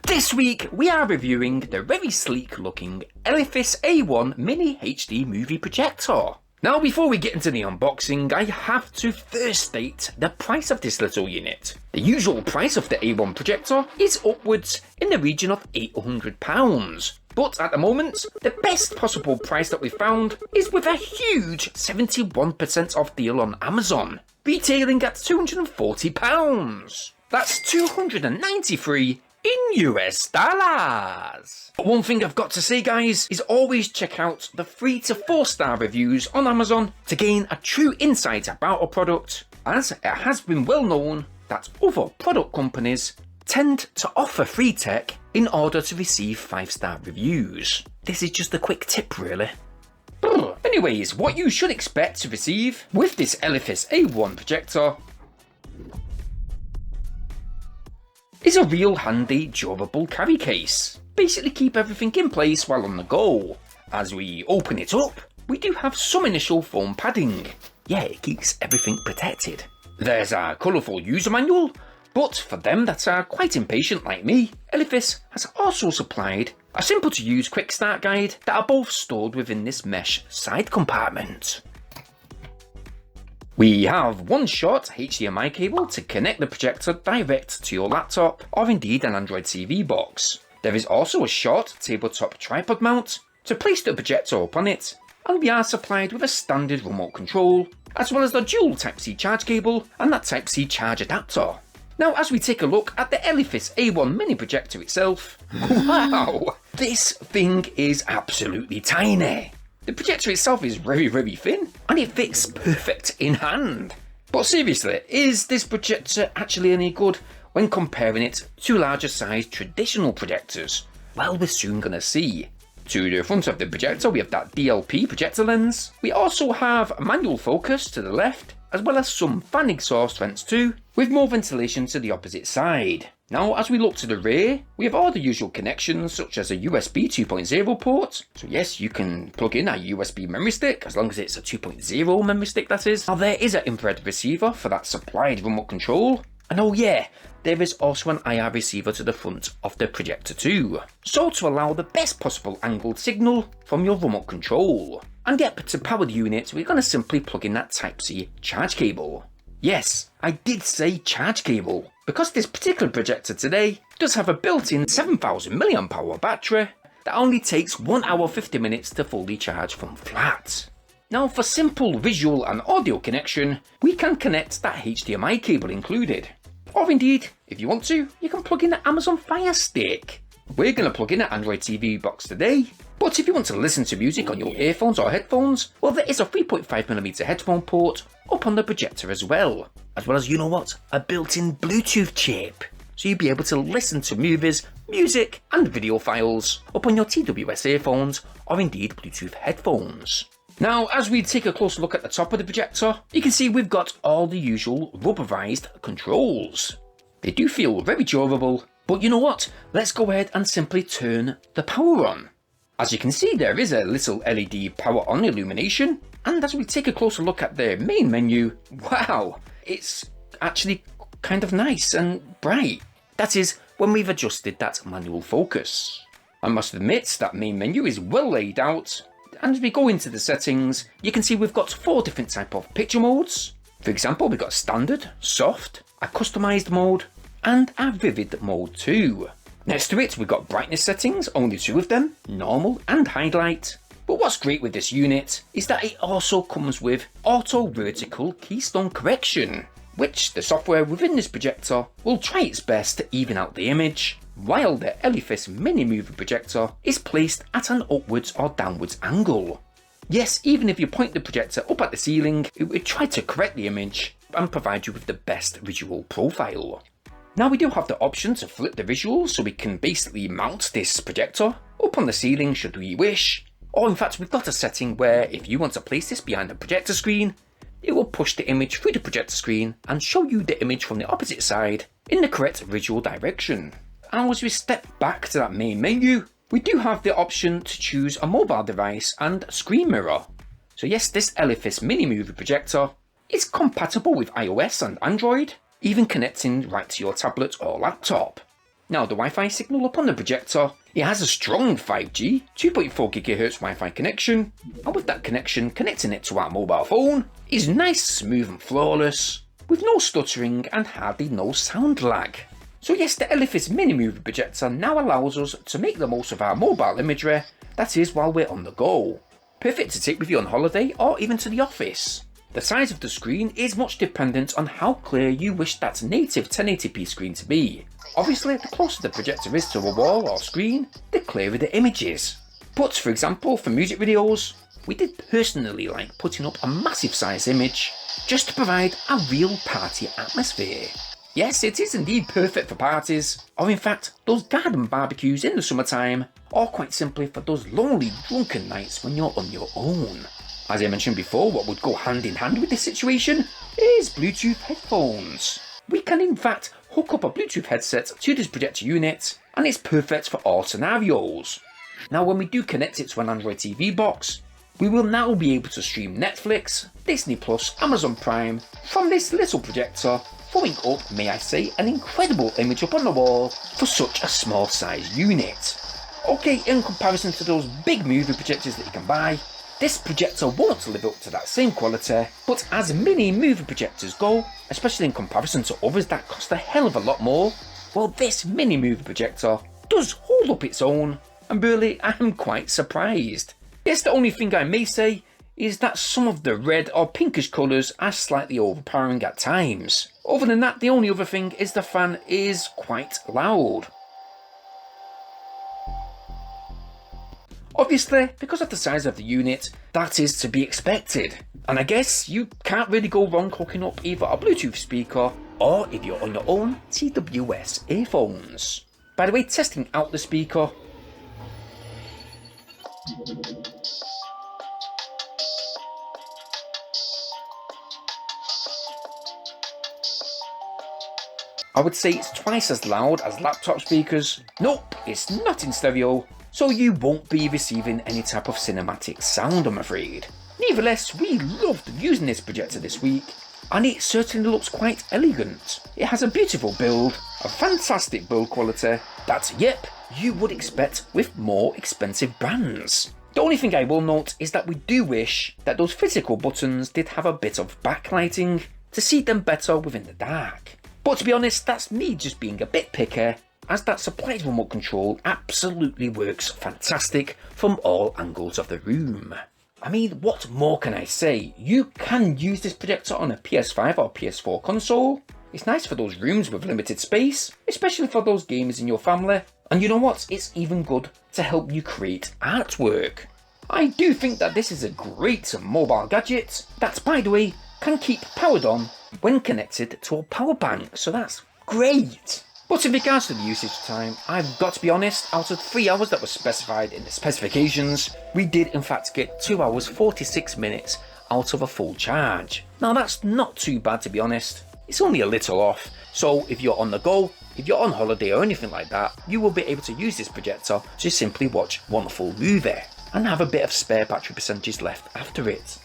This week we are reviewing the very sleek looking Elephas A1 Mini HD Movie Projector. Now before we get into the unboxing, I have to first state the price of this little unit. The usual price of the A1 projector is upwards in the region of £800. But at the moment, the best possible price that we found is with a huge 71% off deal on Amazon, retailing at £240. That's 293 in US dollars. But one thing I've got to say, guys, is always check out the 3 to 4 star reviews on Amazon to gain a true insight about a product, as it has been well known that other product companies tend to offer free tech in order to receive 5-star reviews. This is just a quick tip, really. Anyways, what you should expect to receive with this Elephas A1 projector is a real handy, durable carry case. Basically keep everything in place while on the go. As we open it up, we do have some initial foam padding. Yeah, it keeps everything protected. There's a colourful user manual, but for them that are quite impatient like me, Elephas has also supplied a simple to use quick start guide that are both stored within this mesh side compartment. We have one short HDMI cable to connect the projector direct to your laptop or indeed an Android TV box. There is also a short tabletop tripod mount to place the projector upon it, and we are supplied with a standard remote control, as well as the dual Type-C charge cable and that Type-C charge adapter. Now as we take a look at the Elephas A1 mini projector itself, wow, this thing is absolutely tiny. The projector itself is very thin, and it fits perfect in hand. But seriously, is this projector actually any good when comparing it to larger sized traditional projectors? Well, we're soon gonna see. To the front of the projector we have that DLP projector lens. We also have manual focus to the left, as well as some fan exhaust vents too, with more ventilation to the opposite side. Now as we look to the rear, we have all the usual connections such as a USB 2.0 port, so yes, you can plug in a USB memory stick, as long as it's a 2.0 memory stick that is. Now there is an infrared receiver for that supplied remote control, and oh yeah, there is also an IR receiver to the front of the projector too, so to allow the best possible angled signal from your remote control. And yep, to power the unit, we're going to simply plug in that Type-C charge cable. Yes, I did say charge cable, because this particular projector today does have a built-in 7000 mAh battery that only takes 1 hour 50 minutes to fully charge from flat. Now for simple visual and audio connection, we can connect that HDMI cable included. Or indeed, if you want to, you can plug in the Amazon Fire Stick. We're going to plug in an Android TV box today, but if you want to listen to music on your earphones or headphones, well there is a 3.5mm headphone port up on the projector as well as, you know what, a built-in Bluetooth chip, so you'll be able to listen to movies, music and video files up on your TWS earphones or indeed Bluetooth headphones. Now as we take a closer look at the top of the projector, you can see we've got all the usual rubberized controls. They do feel very durable, but you know what, let's go ahead and simply turn the power on. As you can see, there is a little LED power on illumination, and as we take a closer look at the main menu, wow, it's actually kind of nice and bright. That is, when we've adjusted that manual focus. I must admit that main menu is well laid out, and as we go into the settings, you can see we've got 4 different type of picture modes. For example, we've got standard, soft, a customized mode, and a vivid mode too. Next to it, we've got brightness settings, only 2 of them, normal and highlight. But what's great with this unit is that it also comes with auto vertical keystone correction, which the software within this projector will try its best to even out the image, while the Elephas mini movie projector is placed at an upwards or downwards angle. Yes, even if you point the projector up at the ceiling, it will try to correct the image and provide you with the best visual profile. Now we do have the option to flip the visuals, so we can basically mount this projector up on the ceiling should we wish, or in fact we've got a setting where if you want to place this behind the projector screen, it will push the image through the projector screen and show you the image from the opposite side in the correct visual direction. And as we step back to that main menu, we do have the option to choose a mobile device and screen mirror. So yes, this Elephas mini movie projector is compatible with iOS and Android, even connecting right to your tablet or laptop. Now the Wi-Fi signal upon the projector, it has a strong 5G 2.4 GHz Wi-Fi connection, and with that connection connecting it to our mobile phone is nice, smooth and flawless, with no stuttering and hardly no sound lag. So yes, the Elephas mini movie projector now allows us to make the most of our mobile imagery, that is while we're on the go. Perfect to take with you on holiday or even to the office. The size of the screen is much dependent on how clear you wish that native 1080p screen to be. Obviously, the closer the projector is to a wall or screen, the clearer the image is. But for example, for music videos, we did personally like putting up a massive size image just to provide a real party atmosphere. Yes, it is indeed perfect for parties, or in fact those garden barbecues in the summertime, or quite simply for those lonely drunken nights when you're on your own. As I mentioned before, what would go hand in hand with this situation is Bluetooth headphones. We can in fact hook up a Bluetooth headset to this projector unit, and it's perfect for all scenarios. Now when we do connect it to an Android TV box, we will now be able to stream Netflix, Disney+, Amazon Prime from this little projector, throwing up, may I say, an incredible image up on the wall for such a small size unit. Okay, in comparison to those big movie projectors that you can buy, this projector won't live up to that same quality, but as mini movie projectors go, especially in comparison to others that cost a hell of a lot more, well this mini movie projector does hold up its own, and really I am quite surprised. Yes, the only thing I may say is that some of the red or pinkish colours are slightly overpowering at times. Other than that, the only other thing is the fan is quite loud. Obviously, because of the size of the unit, that is to be expected. And I guess you can't really go wrong hooking up either a Bluetooth speaker or, if you're on your own, TWS earphones. By the way, testing out the speaker. I would say it's twice as loud as laptop speakers. Nope, it's not in stereo, so you won't be receiving any type of cinematic sound, I'm afraid. Nevertheless, we loved using this projector this week, and it certainly looks quite elegant. It has a beautiful build, a fantastic build quality that, yep, you would expect with more expensive brands. The only thing I will note is that we do wish that those physical buttons did have a bit of backlighting to see them better within the dark. But to be honest, that's me just being a bit picky, as that supplied remote control absolutely works fantastic from all angles of the room. I mean, what more can I say? You can use this projector on a PS5 or PS4 console. It's nice for those rooms with limited space, especially for those gamers in your family. And you know what? It's even good to help you create artwork. I do think that this is a great mobile gadget that, by the way, can keep powered on when connected to a power bank, so that's great. But in regards to the usage time, I've got to be honest, out of 3 hours that were specified in the specifications, we did in fact get 2 hours 46 minutes out of a full charge. Now that's not too bad, to be honest. It's only a little off, so if you're on the go, if you're on holiday or anything like that, you will be able to use this projector to simply watch one full movie and have a bit of spare battery percentage left after it.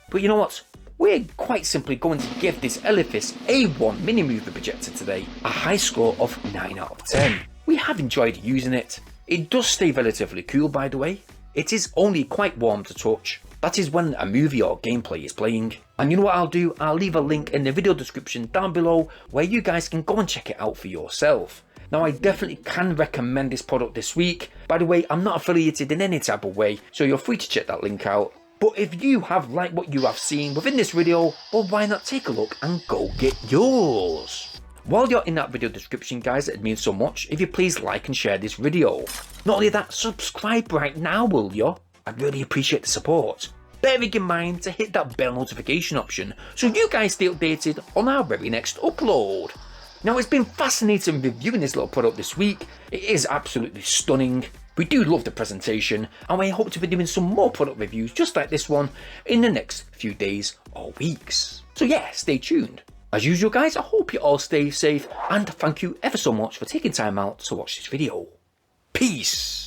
But you know what? We're quite simply going to give this Elephas A1 mini movie projector today a high score of 9 out of 10. We have enjoyed using it. It does stay relatively cool, by the way. It is only quite warm to touch. That is when a movie or gameplay is playing. And you know what I'll do? I'll leave a link in the video description down below where you guys can go and check it out for yourself. Now I definitely can recommend this product this week. By the way, I'm not affiliated in any type of way, so you're free to check that link out. But if you have liked what you have seen within this video, well why not take a look and go get yours? While you're in that video description guys, it'd mean so much if you please like and share this video. Not only that, subscribe right now will you? I'd really appreciate the support. Bearing in mind to hit that bell notification option so you guys stay updated on our very next upload. Now it's been fascinating reviewing this little product this week. It is absolutely stunning. We do love the presentation and we hope to be doing some more product reviews just like this one in the next few days or weeks. So yeah, stay tuned. As usual guys, I hope you all stay safe and thank you ever so much for taking time out to watch this video. Peace!